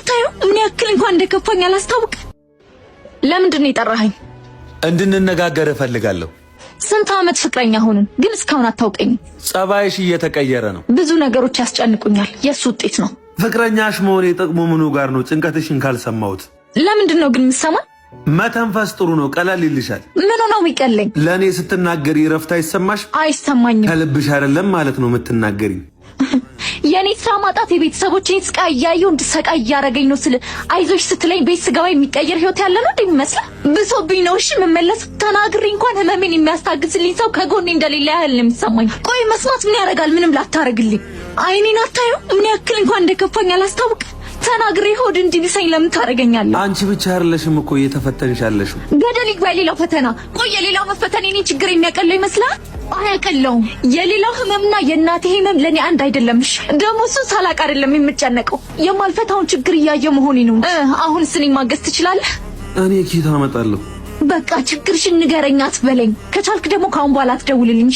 አታዩ ምን ያክል እንኳን እንደከፋኝ አላስታውቅ። ለምንድን ነው የጠራኸኝ? እንድንነጋገር እፈልጋለሁ። ስንት ዓመት ፍቅረኛ ሆንን ግን እስካሁን አታውቀኝም። ጸባይሽ እየተቀየረ ነው። ብዙ ነገሮች ያስጨንቁኛል። የሱ ውጤት ነው። ፍቅረኛሽ መሆኔ ጥቅሙ ምኑ ጋር ነው? ጭንቀትሽን ካልሰማሁት። ለምንድን ነው ግን የምትሰማኝ? መተንፈስ ጥሩ ነው፣ ቀላል ይልሻል። ምን ነው የሚቀለኝ? ለእኔ ስትናገሪ ረፍት አይሰማሽ? አይሰማኝም። ከልብሽ አይደለም ማለት ነው የምትናገሪ። የኔ ስራ ማጣት የቤተሰቦቼን ስቃይ እያየሁ እንድሰቃይ እያደረገኝ ነው ስል አይዞሽ ስትለኝ ቤት ስገባ የሚቀየር ህይወት ያለ ነው እንደሚመስለው። ብሶብኝ ነው እሺ የምመለስ። ተናግሬ እንኳን ህመሜን የሚያስታግስልኝ ሰው ከጎኔ እንደሌለ ያህል ነው የሚሰማኝ። ቆይ መስማት ምን ያደርጋል? ምንም ላታረግልኝ። አይኔን አታዩ ምን ያክል እንኳን እንደከፋኝ አላስታውቅ። ተናግሬ ሆድ እንዲብሰኝ ለምን ታረገኛለህ? አንቺ ብቻ አይደለሽም እኮ እየተፈተንሽ ያለሽው። ገደል ይግባ የሌላው ፈተና። ቆይ የሌላው መፈተን የኔ ችግር የሚያቀለው ይመስላል? አያቀለውም። የሌላው ህመምና የእናቴ ህመም ለኔ አንድ አይደለምሽ። ደግሞ እሱ ሳላቅ አይደለም የምጨነቀው የማልፈታውን ችግር እያየ መሆኔ ነው። አሁን ስኔ ማገዝ ትችላለህ? እኔ ኪታ አመጣለሁ። በቃ ችግርሽን ንገረኝ አትበለኝ። ከቻልክ ደግሞ ካሁን በኋላ አትደውልልኝ።